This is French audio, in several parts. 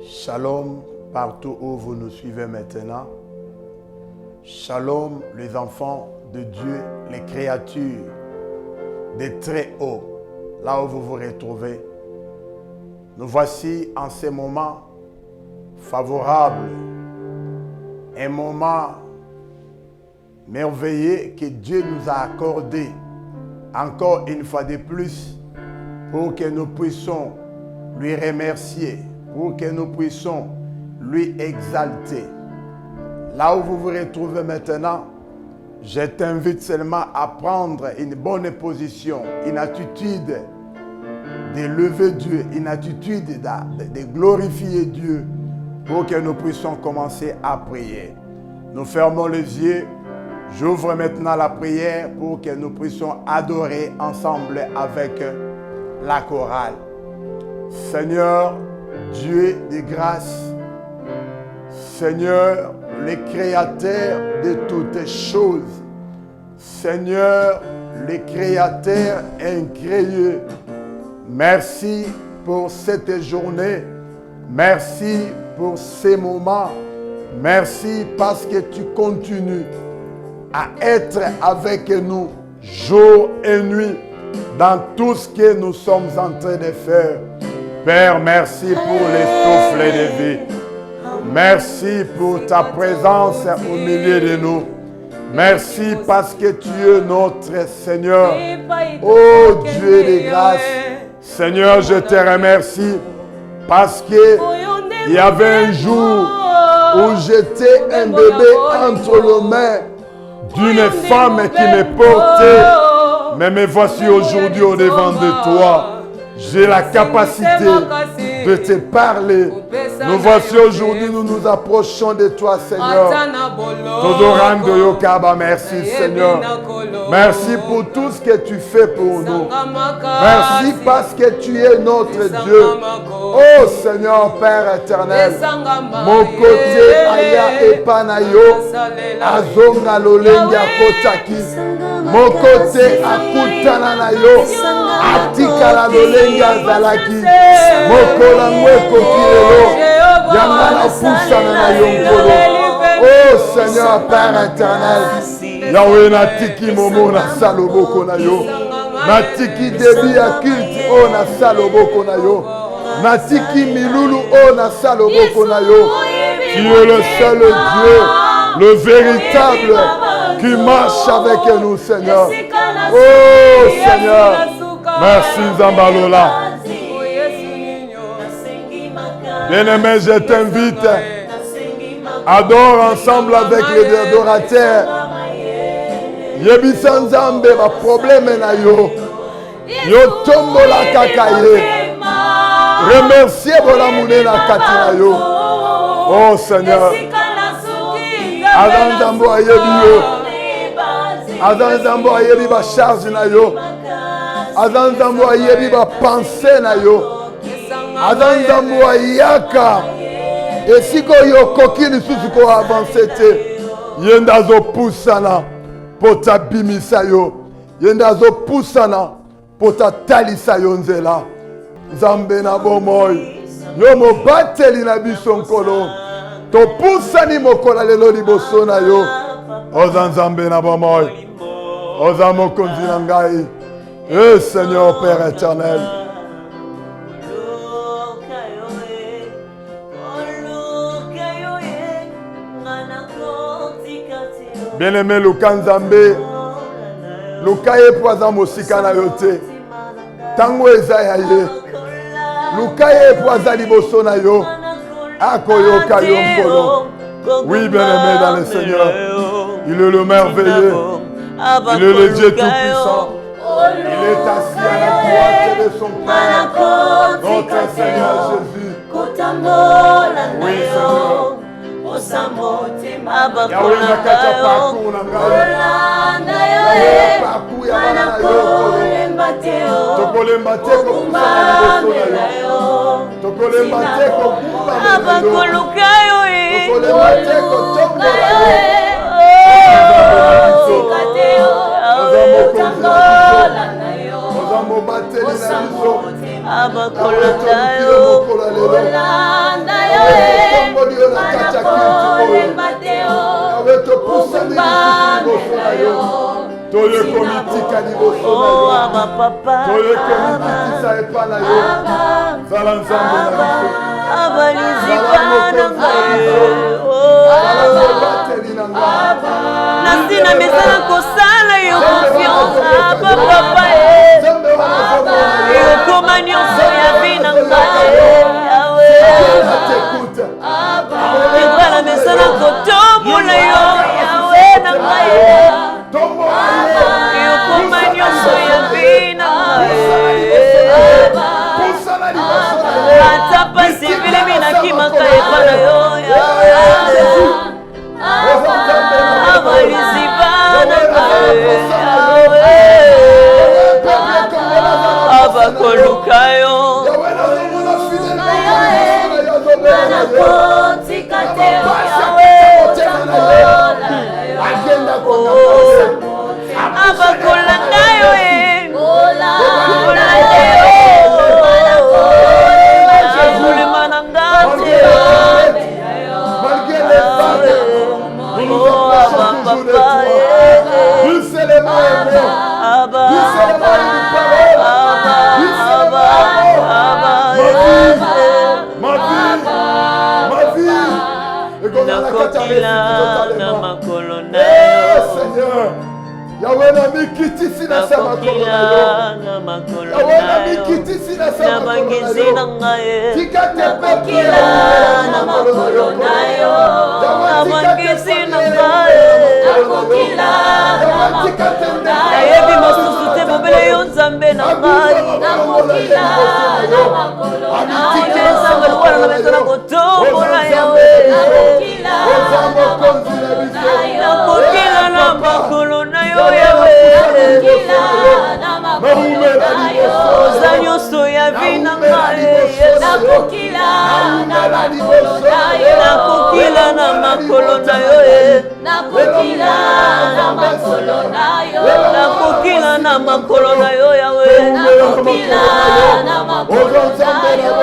Shalom partout où vous nous suivez maintenant. Shalom les enfants de Dieu, les créatures des très hauts, là où vous vous retrouvez. Nous voici en ces moments favorables, un moment merveilleux que Dieu nous a accordé encore une fois de plus pour que nous puissions lui remercier, pour que nous puissions lui exalter. Là où vous vous retrouvez maintenant, je t'invite seulement à prendre une bonne position, une attitude de lever Dieu, une attitude de glorifier Dieu pour que nous puissions commencer à prier. Nous fermons les yeux. J'ouvre maintenant la prière pour que nous puissions adorer ensemble avec la chorale. Seigneur, Dieu de grâce, Seigneur, le créateur de toutes choses, Seigneur, le créateur incréé, merci pour cette journée, merci pour ces moments, merci parce que tu continues à être avec nous jour et nuit dans tout ce que nous sommes en train de faire. Père, merci pour le souffle de vie. Merci pour ta présence au milieu de nous. Merci parce que tu es notre Seigneur. Oh Dieu de grâce, Seigneur, je te remercie parce qu'il y avait un jour où j'étais un bébé entre les mains d'une femme qui me portait. Mais me voici aujourd'hui au devant de toi. J'ai la capacité de te parler. Nous voici aujourd'hui, nous nous approchons de toi, Seigneur. Todorando Yokaba, merci, Seigneur. Merci pour tout ce que tu fais pour nous. Merci parce que tu es notre Dieu. Oh Seigneur, Père éternel. Mon côté, Aya et Panayo, Azonga Lolenga Kotaki. Mon côté, Akutananayo, Atikala Lolenga Zalaki. Mokola Mweko Kirelo. Yangana Poussana na Yonkolo. Oh Seigneur, Père éternel. Yahweh Natiki Momo na Saloboko na yo. Natiki Debi Akilti O na Saloboko na yo. Natiki Milulu O na Saloboko na yo. Tu es le seul Dieu, le véritable, qui marche avec nous, Seigneur. Oh Seigneur, merci Zambalola. Bien-aimé, je t'invite, adore ensemble avec les adorateurs. Yebisan Zambe, ma problème na yo. Yo tombola kakaye. Remerciez Bolamune na katina yo. Oh Seigneur. Adan Zambo ayebi yo. Adan Zambo ayebi ba charge na yo. Adan Zambo ayebi ba pensée na yo. Adan Zambo ayaka. Esiko yo kokini susuko avancer te. Yenda zo pusana pota bimisa yo. Yenda zo pusana pota talisa yo nzela. Zambe na bomoy. Yo mo bateli na biso nkolo. To pusani mokola lelo liboso na yo. Oza nzambe na bomoy. Oza mokonzi na ngai. Eh Seigneur Père éternel. Bien-aimé Luka Nzambe. Luka ye poaza mosika na yo te. Tango eza ya ye. Luka ye poaza liboso na yo. Akoyoka yo nkolo. Oui, bien-aimé dans le Seigneur. Il est le merveilleux. Il est le Dieu tout-puissant. Il est assis à la droite de son Père. Notre Seigneur Jésus. Oui, Seigneur. Yahweh nakata parcours na ngai. Parcours ya bana na yo. Tokolemba te kokumba na yo. Tokolemba te kokumba na yo. Tokolemba te kotomba na yo. Ozamo bateli na biso. Abakolanda yo. yo na kati ya kiti oyo. Yawe topusani liboso na yo. Toyekomi tika liboso na yo. Toyekomi bitisa epa na yo. Zala nzambe na biso. Zala mobateli na ngai. Nasina mesana kosala yo confiance papa yokoma nyonso ya vi na ngai yawe ebala mesana kotombola yo yawe na ngai yokoma nyonso ya vi na ngai ata pasi ebilemi nakimaka ebala yo yawe abakolukayo abakolanayo Seigneur, Yahweh na mikitisi na sama makolo na yo. Yahweh na mikitisi na sama makolo na yo. Tika te pepe na makolo na yo. Abangisi na ngai nayebi mosusu te bobele yo nzambe na ngai nzambe luwana na meza na kotombola yawe nakokila na makolo na yo yawe oza nyonso ya vi na ngai nakokila na makolo na yo nakokila na makolo na yo yawe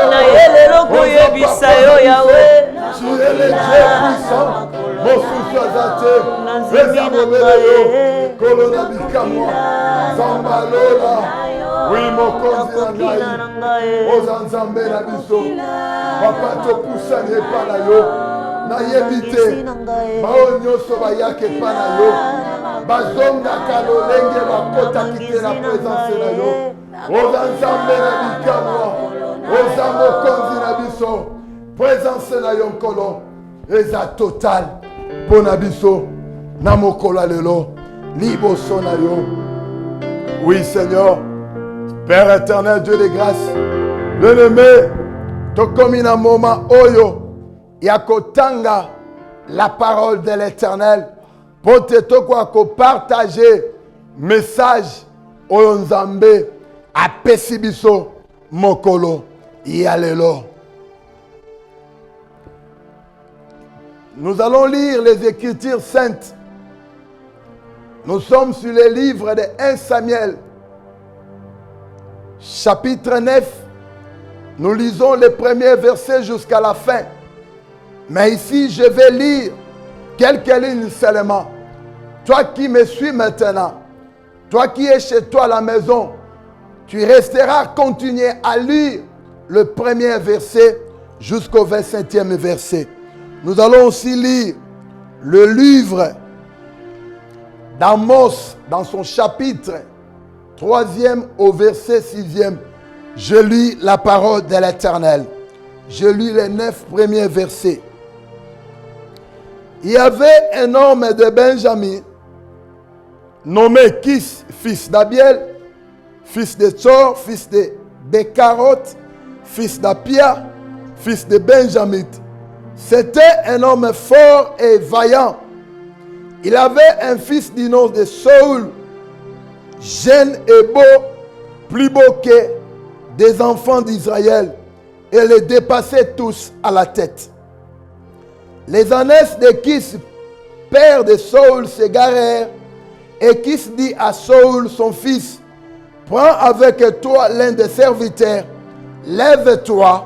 nayelelo koyebisa yo yawe oui, mokonzi na ngai oza nzambe na biso papa topusani epa na yo nayebi te baoyo nyonso bayaka epa na yo bazongaka lolenge bakotaki te na présence na yo oza nzambe na bikamwa oza mokonzi na biso présence na yo nkolo eza total mpo na biso na mokolo lelo liboso na yo. Oui Seigneur, Père éternel, Dieu de grâce, bien-aimé, tokomi na moment oyo yakotanga la parole de l'Éternel pour te partager message oyo nzambe apesi biso mokolo ya lelo. Nous allons lire les Écritures saintes. Nous sommes sur le livre de 1 Samuel, chapitre 9. Nous lisons les premiers versets jusqu'à la fin. Mais ici, je vais lire quelques lignes seulement. Toi qui me suis maintenant, toi qui es chez toi à la maison, tu resteras continuer à lire le premier verset jusqu'au 27e verset. Nous allons aussi lire le livre d'Amos dans son chapitre 3e au verset 6e. Je lis la parole de l'Éternel. Je lis les 9 premiers versets. Il y avait un homme de Benjamin nommé Kis, fils d'Abiel, fils de Tsor, fils de Bécaroth, fils d'Apia, fils de Benjamin. C'était un homme fort et vaillant. Il avait un fils du nom de Saül, jeune et beau, plus beau que des enfants d'Israël, et les dépassait tous à la tête. Les ânesses de Kis, père de Saül, s'égarèrent, et Kis dit à Saül, son fils, prends avec toi l'un des serviteurs, lève-toi,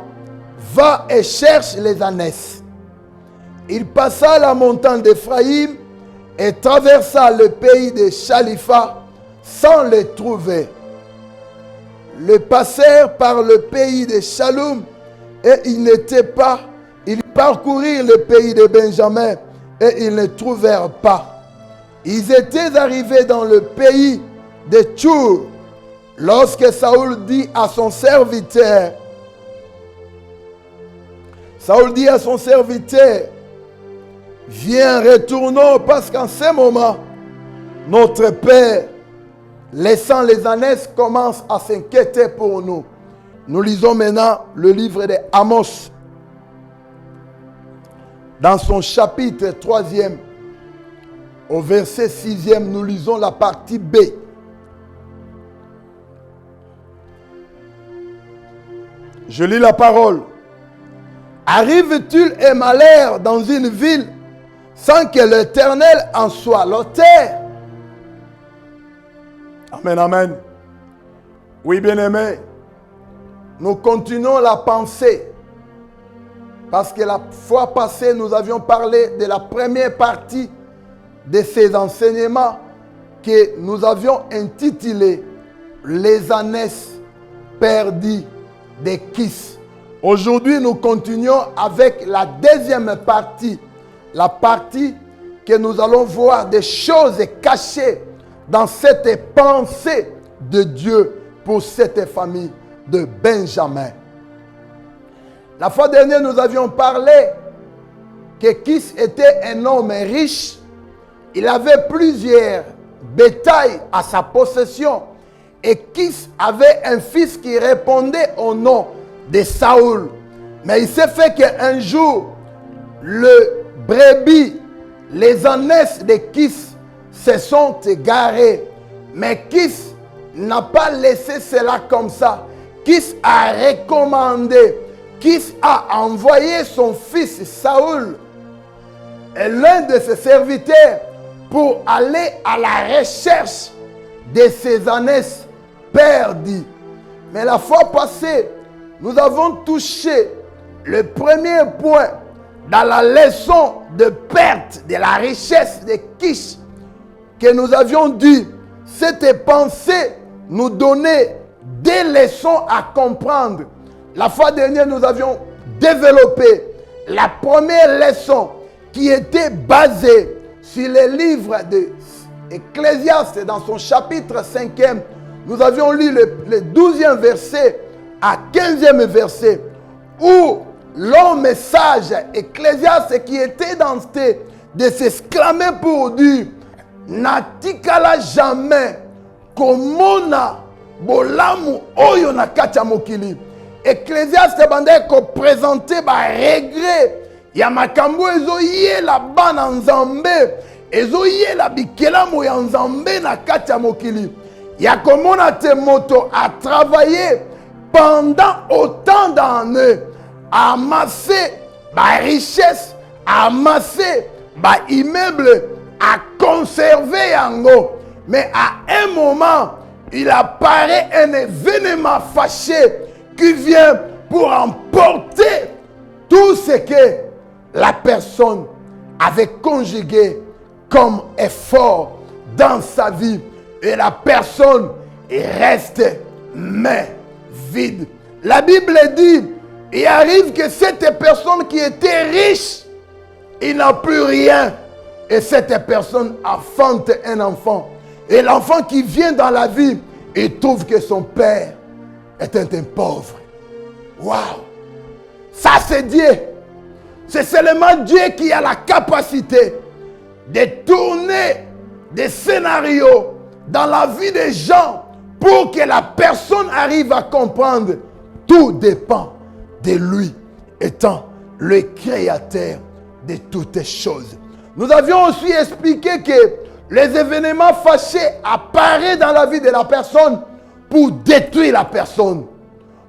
va et cherche les ânesses. il passa la montagne d'Éphraïm et traversa le pays de Chalipha sans les trouver. Le passèrent par le pays de Shaloum et ils parcourirent le pays de Benjamin et ils ne trouvèrent pas. Ils étaient arrivés dans le pays de Tchour lorsque Saoul dit à son serviteur, viens, retournons, parce qu'en ce moment, notre père, laissant les ânesses, commence à s'inquiéter pour nous. Nous lisons maintenant le livre de Amos. Dans son chapitre 3e, au verset 6e, nous lisons la partie B. Je lis la parole. Arrive-t-il un malheur dans une ville sans que l'Éternel en soit l'auteur? Amen, amen. Oui, bien-aimés, nous continuons la pensée. Parce que la fois passée, nous avions parlé de la première partie de ces enseignements que nous avions intitulé « Les ânesses perdues de Kis ». Aujourd'hui, nous continuons avec la deuxième partie. La partie que nous allons voir des choses cachées dans cette pensée de Dieu pour cette famille de Benjamin. La fois dernière, nous avions parlé que Kis était un homme riche. Il avait plusieurs bétails à sa possession. Et Kis avait un fils qui répondait au nom de Saoul. Mais il s'est fait qu'un jour, le brebis, les ânesses de Kis se sont égarés. Mais Kis n'a pas laissé cela comme ça. Kis a recommandé, Kis a envoyé son fils Saoul et l'un de ses serviteurs pour aller à la recherche de ces ânesses perdues. Mais la fois passée, nous avons touché le premier point dans la leçon de perte de la richesse de Kis, que nous avions dit, cette pensée nous donnait des leçons à comprendre. La fois dernière, nous avions développé la première leçon qui était basée sur les livres d'Ecclésiaste dans son chapitre 5e. Nous avions lu le 12e verset à 15e verset où l'homme sage Ecclésiaste qui était dans de s'exclamer pour dire natikala jamais komona bolamu oyo na kati ya mokili. Ecclésiaste bandait ko présenter ba regret ya makambo ezoyela bana nzambe ezoyela bikelamu ya nzambe na kati ya mokili. Ya komona te moto a travaillé pendant autant d'années à amasser ma richesse, à amasser ma immeuble, à conserver yango. Mais à un moment, il apparaît un événement fâché qui vient pour emporter tout ce que la personne avait conjugué comme effort dans sa vie. Et la personne reste main vide. La Bible dit, il arrive que cette personne qui était riche, il n'a plus rien. Et cette personne enfante un enfant. Et l'enfant qui vient dans la vie, il trouve que son père est un pauvre. Waouh! Ça c'est Dieu. C'est seulement Dieu qui a la capacité de tourner des scénarios dans la vie des gens pour que la personne arrive à comprendre. Tout dépend de lui étant le créateur de toutes choses. Nous avions aussi expliqué que les événements fâchés apparaissent dans la vie de la personne pour détruire la personne,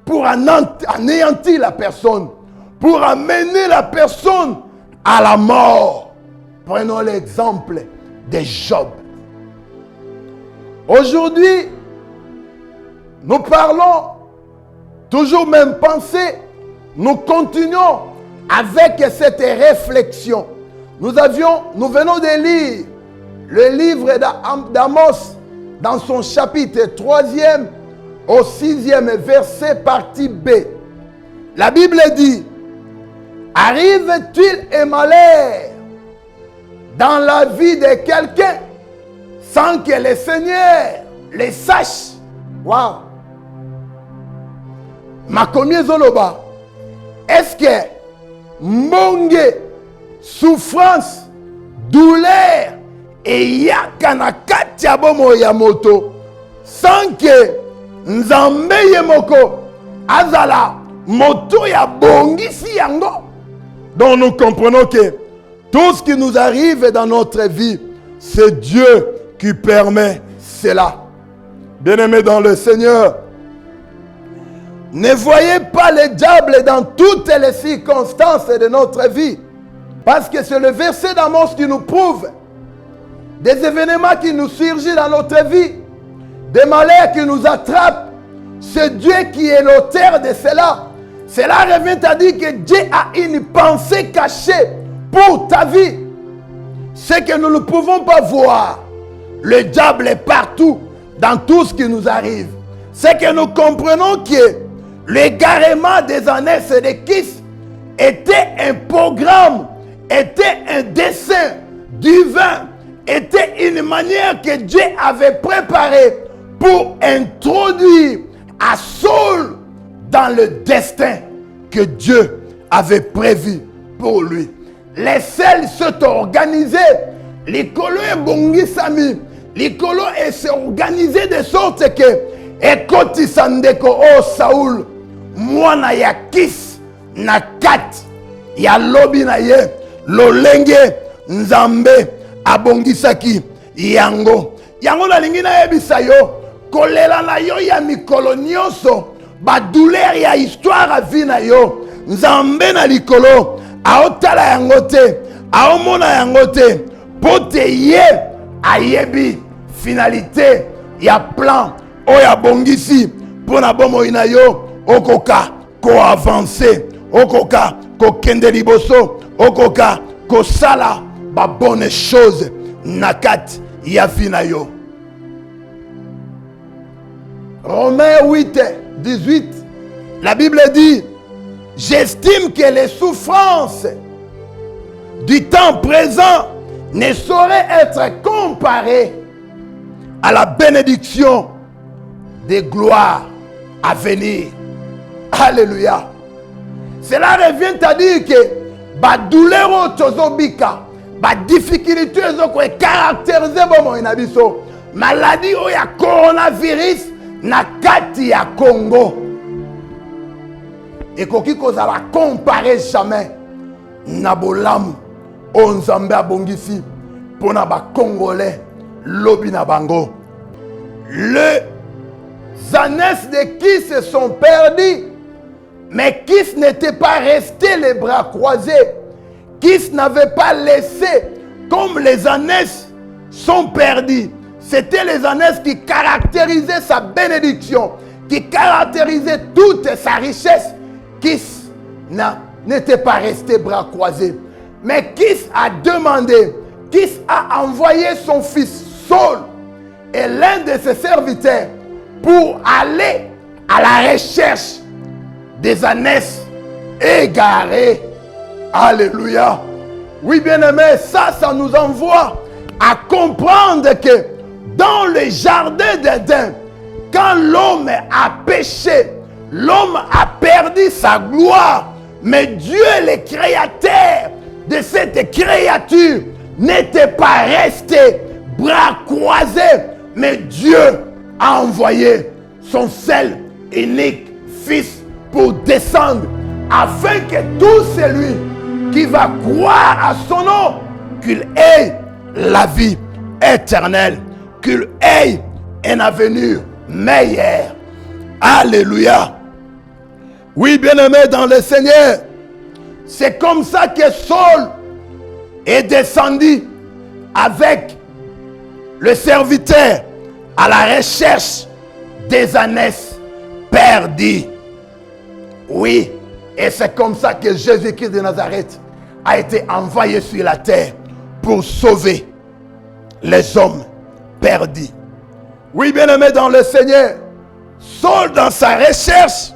pour anéantir la personne, pour amener la personne à la mort. Prenons l'exemple de Job. Aujourd'hui, nous parlons toujours même pensée. Nous continuons avec cette réflexion, nous venons de lire le livre d'Amos dans son chapitre 3e au 6e verset, partie B. La Bible dit, arrive-t-il un malheur dans la vie de quelqu'un sans que le Seigneur le sache? Waouh! Makomi Zoloba, est-ce que mbonge, souffrance, douleur et yaka na kati ya bomo ya moto sans que nzambe ye moko azala moto ya bongisi yango? Donc nous comprenons que tout ce qui nous arrive dans notre vie, c'est Dieu qui permet cela. Bien-aimés dans le Seigneur, ne voyez pas le diable dans toutes les circonstances de notre vie. Parce que c'est le verset d'Amos qui nous prouve des événements qui nous surgissent dans notre vie, des malheurs qui nous attrapent. C'est Dieu qui est l'auteur de cela. Cela revient à dire que Dieu a une pensée cachée pour ta vie. Ce que nous ne pouvons pas voir. Le diable est partout, dans tout ce qui nous arrive. C'est que nous comprenons que l'égarement des années sédéquistes était un programme, était un dessein divin, était une manière que Dieu avait préparée pour introduire à Saul dans le destin que Dieu avait prévu pour lui. Les seuls sont organisés, l'écolo est bongisami, l'écolo est organisé de sorte que ekoti sandeko o Saul mwana ya kis na kat ya lobi na ye lolenge nzambe abongisaki yango na lingi na yebisa yo kolela na yo ya mikolo nyonso ba douleur ya histoire a vie na yo nzambe na likolo aotala yango te aomona yango te po te ye ayebi finalité ya plan oya bongisi pona bomo ina yo okoka ko avancer okoka ko kende liboso okoka ko sala ba bonne chose nakat ya fina yo. Romains 8, 18, la Bible dit, j'estime que les souffrances du temps présent ne sauraient être comparées à la bénédiction des gloires à venir. Alléluia. Cela revient à dire que ba douleur tozobika, ba difficulté ezoko caractérisé bomo inabiso, maladie o ya coronavirus na kati ya Congo. Et koki kozala comparer jamais na bolamu o nzambe abongisi pona ba congolais lobi na bango. Les années de qui se sont perdus, mais qui n'était pas resté les bras croisés, qui n'avait pas laissé comme les années sont perdus. C'était les années qui caractérisaient sa bénédiction, qui caractérisaient toute sa richesse. Qui n'était pas resté bras croisés, mais qui a demandé, qui a envoyé son fils Saul et l'un de ses serviteurs pour aller à la recherche des années égarées. Alléluia. Oui, bien-aimés, ça nous envoie à comprendre que dans le jardin d'Éden, quand l'homme a péché, l'homme a perdu sa gloire. Mais Dieu, le créateur de cette créature, n'était pas resté bras croisés, mais Dieu a envoyé son seul unique fils pour descendre, afin que tout celui qui va croire à son nom, qu'il ait la vie éternelle, qu'il ait un avenir meilleur. Alléluia. Oui, bien-aimé dans le Seigneur, c'est comme ça que Saul est descendu avec le serviteur à la recherche des années perdues. Oui, Et c'est comme ça que Jésus-Christ de Nazareth a été envoyé sur la terre pour sauver les hommes perdus. Oui, bien-aimé dans le Seigneur, Saul, dans sa recherche,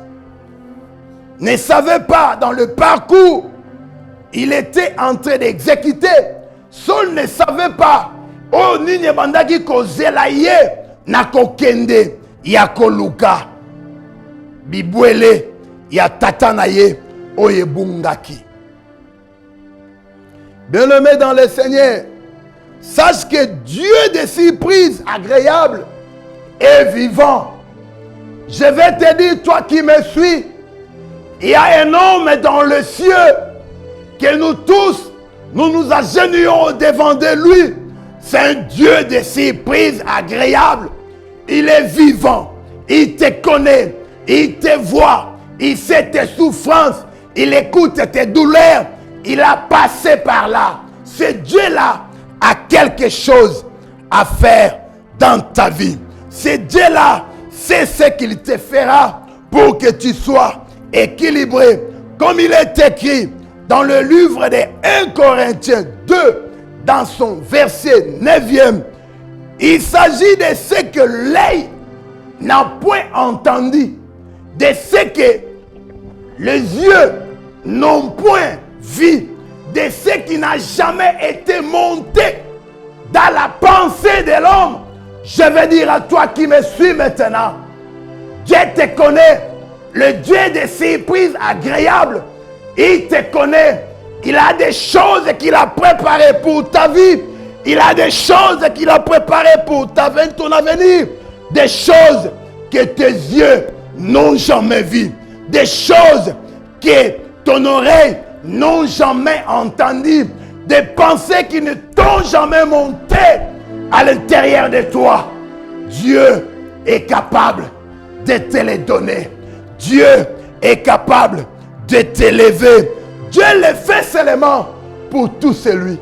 ne savait pas dans le parcours il était en train d'exécuter. Saul ne savait pas. Oh, nini bandaki kozela ye na kokende ya koluka bibwele ya tata na ye oyebungaki. Bien-aimé dans le Seigneur, sache que Dieu de surprises agréables est vivant. Je vais te dire, toi qui me suis, il y a un homme dans le ciel que nous tous, nous nous agenouillons devant de lui. C'est un Dieu de surprises agréables. Il est vivant. Il te connaît. Il te voit. Il sait tes souffrances. Il écoute tes douleurs. Il a passé par là. Ce Dieu-là a quelque chose à faire dans ta vie. Ce Dieu-là, c'est ce qu'il te fera pour que tu sois équilibré. Comme il est écrit dans le livre de 1 Corinthiens 2, dans son verset 9e, il s'agit de ce que l'œil n'a point entendu, de ce que les yeux n'ont point vu, de ce qui n'a jamais été monté dans la pensée de l'homme. Je vais dire à toi qui me suis maintenant, Dieu te connaît, le Dieu des surprises agréables. Il te connaît. Il a des choses qu'il a préparées pour ta vie. Il a des choses qu'il a préparées pour ton avenir. Des choses que tes yeux n'ont jamais vues. Des choses que ton oreille n'ont jamais entendues. Des pensées qui ne t'ont jamais montées à l'intérieur de toi. Dieu est capable de te les donner. Dieu est capable de t'élever. Dieu le fait seulement pour tout celui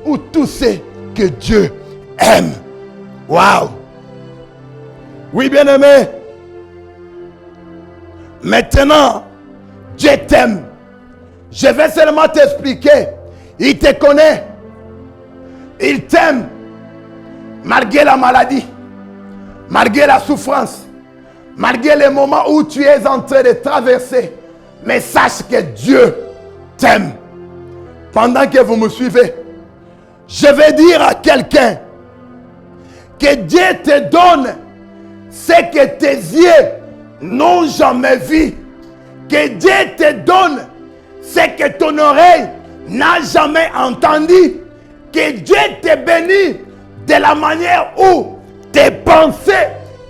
ou tous ceux que Dieu aime. Waouh! Oui, bien-aimé. Maintenant, Dieu t'aime. Je vais seulement t'expliquer. Il te connaît. Il t'aime. Malgré la maladie, malgré la souffrance, malgré les moments où tu es en train de traverser. Mais sache que Dieu t'aime. Pendant que vous me suivez, je vais dire à quelqu'un que Dieu te donne ce que tes yeux n'ont jamais vu. Que Dieu te donne ce que ton oreille n'a jamais entendu. Que Dieu te bénisse de la manière où tes pensées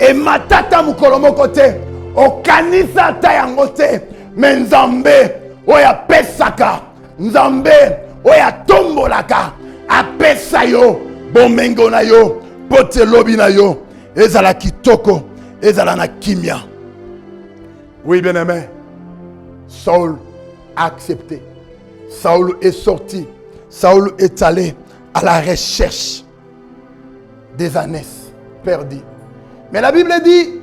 et matata mukolomo kote okanisa tayangote mais Nzambe oya pesaka Nzambe oya tombolaka apesa yo bomengo na yo pote lobi na yo ezala kitoko ezala na kimia. Oui, bien-aimé, Saul a accepté. Saul est sorti. Saul est allé à la recherche des ânesses perdues. Mais la Bible dit,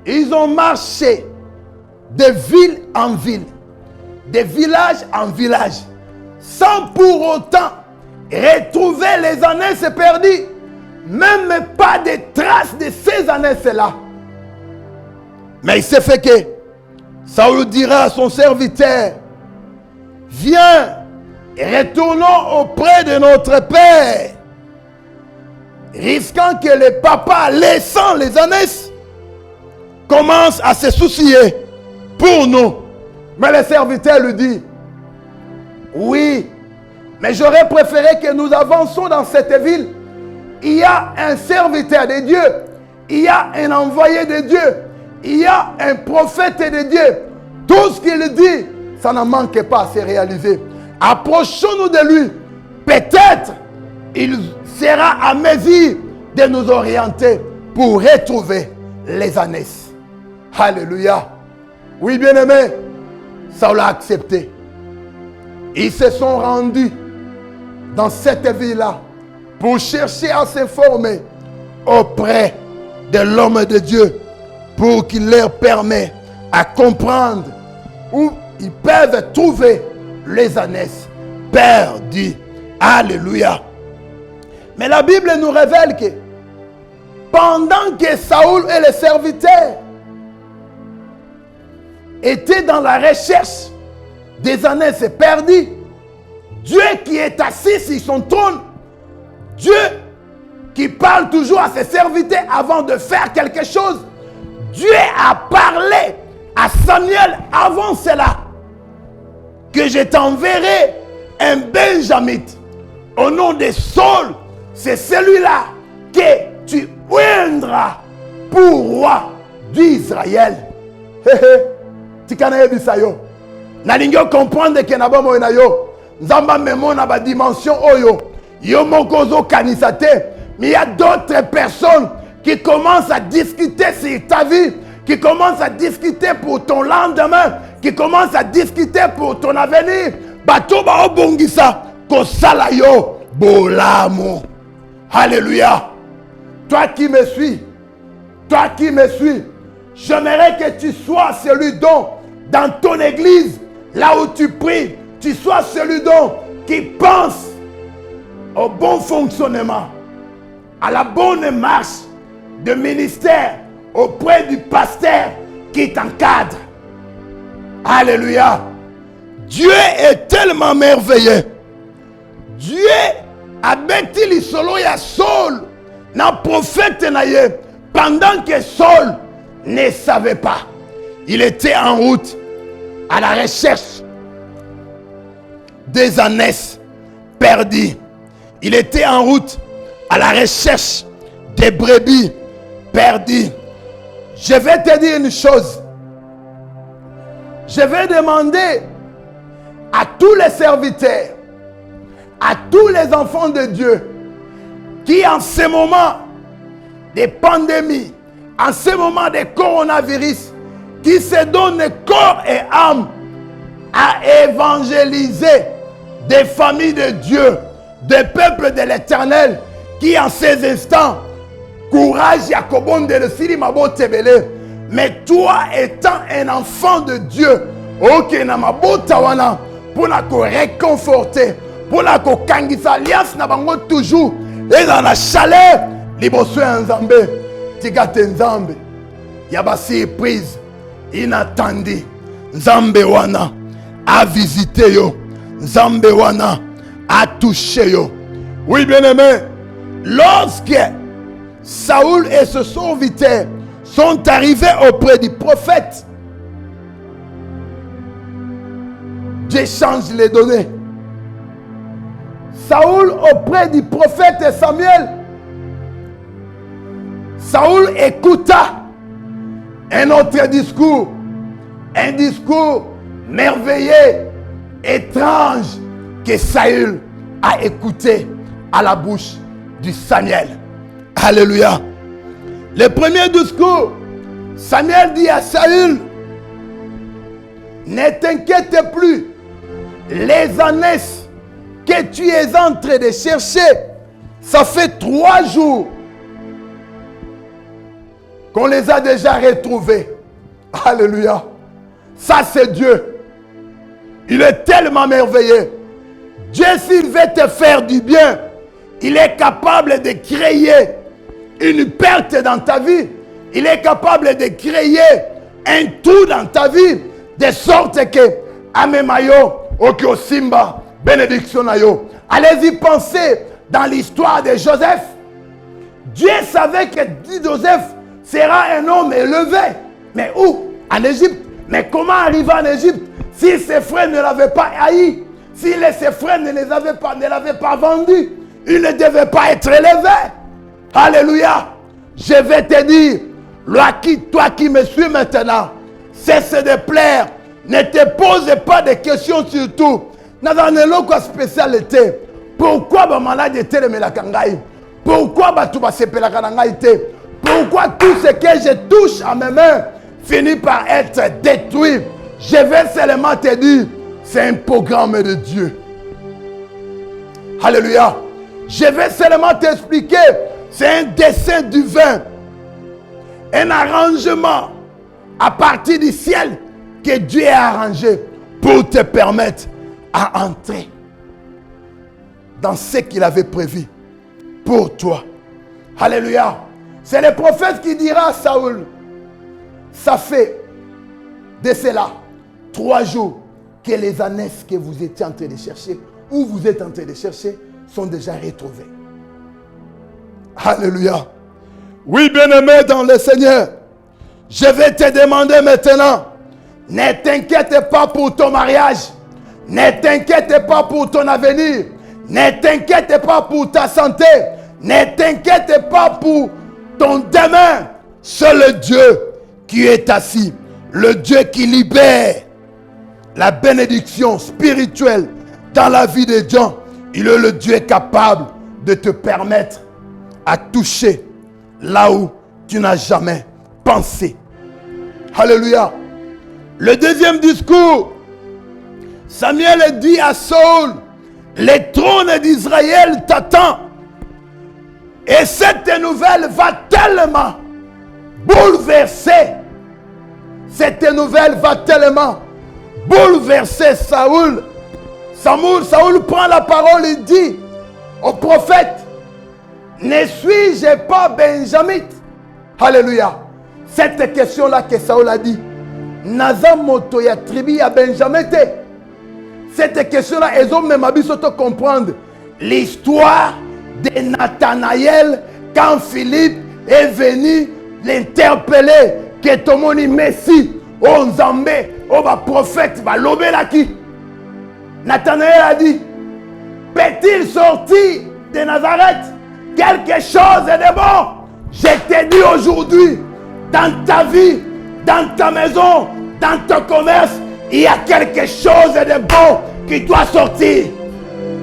ils ont marché de ville en ville, de village en village, sans pour autant retrouver les ânesses perdues, même pas de traces de ces ânesses-là. Mais il s'est fait que Saül dira à son serviteur, viens, retournons auprès de notre Père, risquant que le papa, laissant les ânesses, commence à se soucier pour nous. Mais le serviteur lui dit, oui, mais j'aurais préféré que nous avancions dans cette ville. Il y a un serviteur de Dieu, il y a un envoyé de Dieu, il y a un prophète de Dieu. Tout ce qu'il dit, ça ne manque pas à se réaliser. Approchons-nous de lui. Peut-être il sera à mesure de nous orienter pour retrouver les ânesses. Alléluia. Oui, bien-aimé, Saül a accepté. Ils se sont rendus dans cette ville-là pour chercher à s'informer auprès de l'homme de Dieu pour qu'il leur permette à comprendre où ils peuvent trouver les ânesses perdues. Alléluia. Mais la Bible nous révèle que pendant que Saül et les serviteurs étaient dans la recherche des ânesses perdues, Dieu qui est assis sur son trône, Dieu qui parle toujours à ses serviteurs avant de faire quelque chose, Dieu a parlé à Samuel avant cela que je t'enverrai un Benjamite au nom de Saul. C'est celui-là que tu oindras pour roi d'Israël. Tikana bisayo. Nalingo comprendre que nabamo na yo. Nzamba memo na ba dimension oyo. Yo mokozo kanisate. Mais il y a d'autres personnes qui commencent à discuter sur ta vie, qui commencent à discuter pour ton lendemain, qui commencent à discuter pour ton avenir. Bato ba obongisa ko sala yo bolamo. Alléluia. Toi qui me suis, j'aimerais que tu sois celui dont, dans ton église, là où tu pries, tu sois celui dont qui pense au bon fonctionnement, à la bonne marche de ministère auprès du pasteur qui t'encadre. Alléluia. Dieu est tellement merveilleux. Dieu a bâti les solo ya Saul, na prophète naye, pendant que Saul ne savait pas. Il était en route à la recherche des ânesses perdues. Il était en route à la recherche des brebis perdues. Je vais te dire une chose. Je vais demander à tous les serviteurs, à tous les enfants de Dieu, qui en ce moment de pandémie, en ce moment de coronavirus, qui se donnent corps et âme à évangéliser des familles de Dieu, des peuples de l'Éternel, qui en ces instants, courage Yakobon de le Siri Mabo Tebele, mais toi étant un enfant de Dieu, ok, na Mabo Tawana, pour la réconforter, pour la kangisa alliance na bango toujours, et dans la chaleur, liboso nzambe, tigate nzambe, yaba surprise, inattendue, nzambe wana, a visité yo, nzambe wana, a touché yo. Oui, bien-aimé, lorsque Saül et ses serviteurs sont arrivés auprès du prophète, Dieu change les données. Saül auprès du prophète Samuel. Saül écouta un autre discours. Un discours merveilleux, étrange, que Saül a écouté à la bouche de Samuel. Alléluia. Le premier discours, Samuel dit à Saül, ne t'inquiète plus, les ânesses que tu es en train de chercher, ça fait 3 jours qu'on les a déjà retrouvés. Alléluia. Ça c'est Dieu. Il est tellement merveilleux. Dieu, s'il veut te faire du bien, il est capable de créer une perte dans ta vie. Il est capable de créer un trou dans ta vie, de sorte que Amemayo, Okyo Simba, bénédiction ayo. Allez-y penser dans l'histoire de Joseph. Dieu savait que Joseph sera un homme élevé. Mais où? En Égypte. Mais comment arriver en Égypte si ses frères ne l'avaient pas haï? Si ses frères ne l'avaient pas vendu, il ne devait pas être élevé. Alléluia. Je vais te dire, toi qui me suis maintenant, cesse de plaire. Ne te pose pas de questions sur tout. Dans quoi spécialité. Pourquoi ma malade était le Melakangaï? Pourquoi tu vas se pélakangaïté? Pourquoi tout ce que je touche à mes mains finit par être détruit? Je vais seulement te dire, c'est un programme de Dieu. Alléluia. Je vais seulement t'expliquer, c'est un dessin divin. Un arrangement à partir du ciel que Dieu a arrangé pour te permettre à entrer dans ce qu'il avait prévu pour toi. Alléluia. C'est le prophète qui dira à Saül, ça fait de cela 3 jours que les ânesses que vous étiez en train de chercher, ou vous êtes en train de chercher, sont déjà retrouvées. Alléluia. Oui, bien-aimé dans le Seigneur, je vais te demander maintenant, ne t'inquiète pas pour ton mariage, ne t'inquiète pas pour ton avenir, ne t'inquiète pas pour ta santé, ne t'inquiète pas pour ton demain. C'est le Dieu qui est assis, le Dieu qui libère la bénédiction spirituelle dans la vie des gens. Il est le Dieu capable de te permettre à toucher là où tu n'as jamais pensé. Alléluia. Le deuxième discours, Samuel dit à Saül, le trône d'Israël t'attend. Et cette nouvelle va tellement bouleverser. Cette nouvelle va tellement bouleverser Saül. Saül prend la parole et dit au prophète, ne suis-je pas benjamite? Alléluia. Cette question-là que Saül a dit, Naza moto ya tribu ya Benjamin te. Cette question-là, ils ont même habitué de comprendre l'histoire de Nathanaël quand Philippe est venu l'interpeller que tout le monde dit Messie, oh Nzambé, oh va prophète, va lobé la qui. Nathanaël a dit, peut-il sortir de Nazareth quelque chose de bon? Je te dis aujourd'hui, dans ta vie, dans ta maison, dans ton commerce, il y a quelque chose de bon qui doit sortir.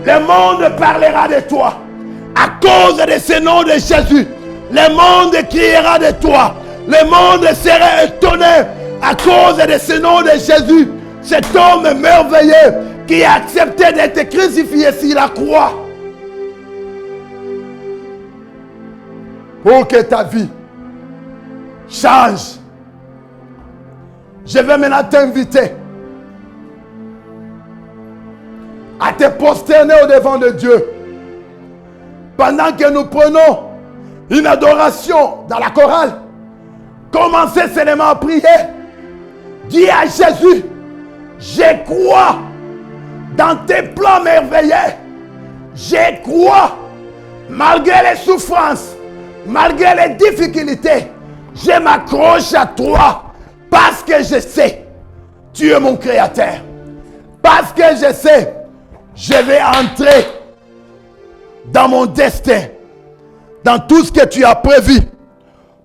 Le monde parlera de toi. À cause de ce nom de Jésus, le monde criera de toi. Le monde sera étonné à cause de ce nom de Jésus. Cet homme merveilleux qui a accepté d'être crucifié sur la croix. Pour que ta vie change. Je vais maintenant t'inviter à te prosterner au devant de Dieu. Pendant que nous prenons une adoration dans la chorale, commencez seulement à prier. Dis à Jésus, je crois dans tes plans merveilleux. Je crois, malgré les souffrances, malgré les difficultés, je m'accroche à toi parce que je sais, tu es mon créateur. Parce que je sais, je vais entrer dans mon destin, dans tout ce que tu as prévu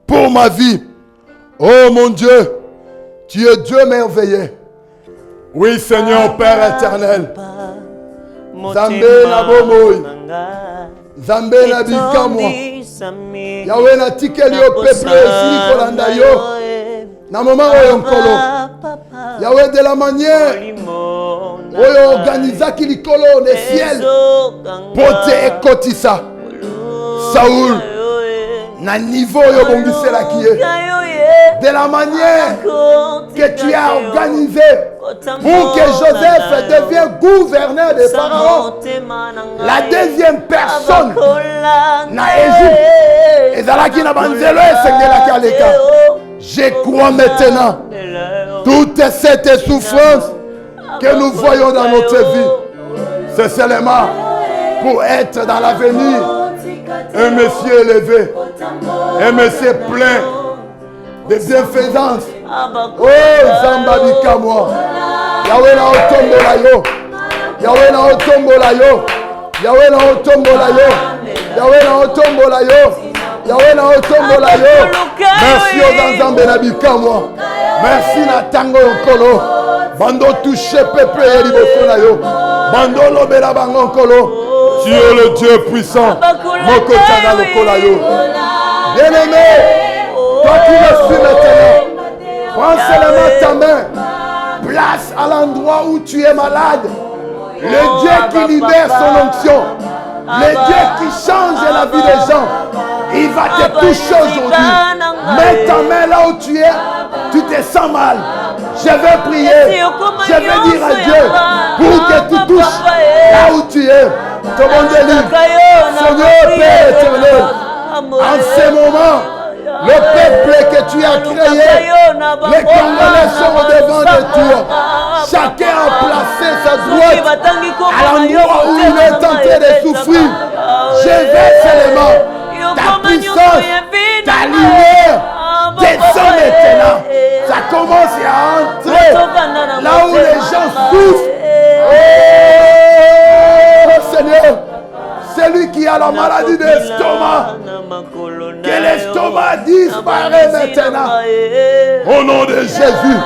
pour ma vie. Oh mon Dieu, tu es Dieu merveilleux. Oui Seigneur Père éternel. Zambé na bomoy. Zambé na bikamwa. Yahweh na tikeli au peuple ici kolanda yo. Na moment oyo nkolo. Yahweh de la manière oyo organisa ki likolo le ciel. Pote ekotisa. Saül na niveau oyo bongisela ki ye. De la manière que tu as organisé pour que Joseph devienne gouverneur de Pharaon. La deuxième personne na Égypte. Ezalaki na banzelo esengelaki aleka. Je crois maintenant toute cette souffrance que nous voyons dans notre vie, c'est seulement pour être dans l'avenir un monsieur élevé, un monsieur plein de bienfaisance. Oh Zamba Bikamwa, Yahweh na otombola yo, Yahweh na otombola yo, Yahweh na otombola yo, Yahweh na otombola yo, Yahweh na otombola yo. Merci aux Zamba na Bikamwa, merci na tango okolo, bando touche peuple et liboso na yo, bando lobela bango okolo. Tu es le Dieu puissant, moko tana lokola yo. Bien-aimé, toi qui le suis maintenant, prends seulement ta main, place à l'endroit où tu es malade. Le Dieu qui libère son onction, le Dieu qui change la vie des gens, il va te toucher aujourd'hui. Mets ta main là où tu es, tu te sens mal. Je vais prier. Je vais dire à Dieu pour que tu touches là où tu es. Ton bon délire. Seigneur Père éternel, en ce moment, le peuple que tu as créé, les Congolais sont devant de toi. Chacun a placé sa droite à l'endroit où il est en train de souffrir. Je vais seulement ta puissance, ta lumière descend maintenant. Ça commence à entrer là où les gens souffrent. Oh Seigneur, celui qui a la maladie de l'estomac, que l'estomac disparaît maintenant. Au nom de Jésus.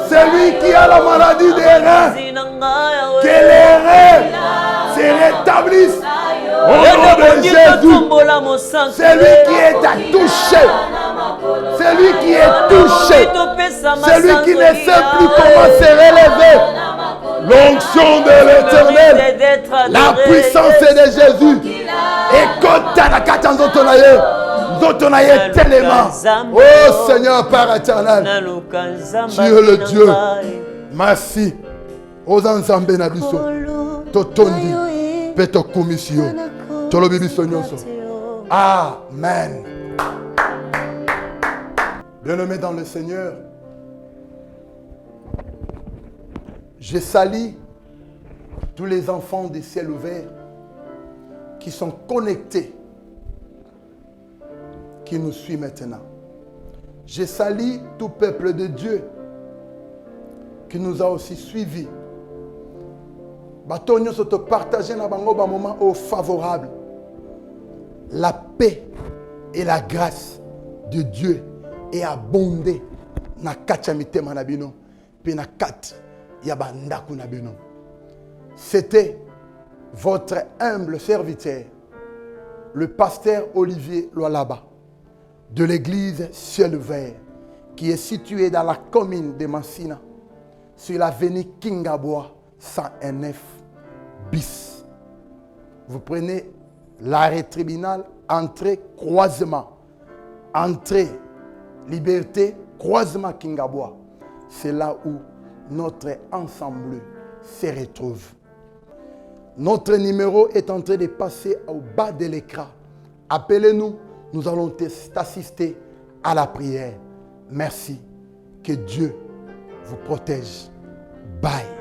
Celui qui a la maladie des reins, que les reins se rétablissent. Au nom de Jésus. Celui qui est touché. Celui qui est touché. Celui qui ne sait plus comment se relever. L'onction de l'Éternel, la puissance de Jésus. Écoute la katanzotonaye, zotonaye tellement. Oh Seigneur Père éternel, tu es le Dieu. Merci. Aux ensemble na biso, totondi, peto commission, tolobi biso nyonso. Amen. Bien-aimé dans le Seigneur, je salue tous les enfants des ciels ouverts qui sont connectés, qui nous suivent maintenant. Je salue tout peuple de Dieu qui nous a aussi suivis. Batonyo se te partager dans un moment favorable. La paix et la grâce de Dieu est abondée na kachamite manabino puis na kat yabandaku nabino. C'était votre humble serviteur, le pasteur Olivier Loalaba, de l'église Ciel Vert, qui est située dans la commune de Massina, sur l'avenue Kingabois 109 bis. Vous prenez l'arrêt tribunal, entrée, croisement. Entrée, liberté, croisement Kingabois. C'est là où notre ensemble se retrouve. Notre numéro est en train de passer au bas de l'écran. Appelez-nous, nous allons t'assister à la prière. Merci. Que Dieu vous protège. Bye.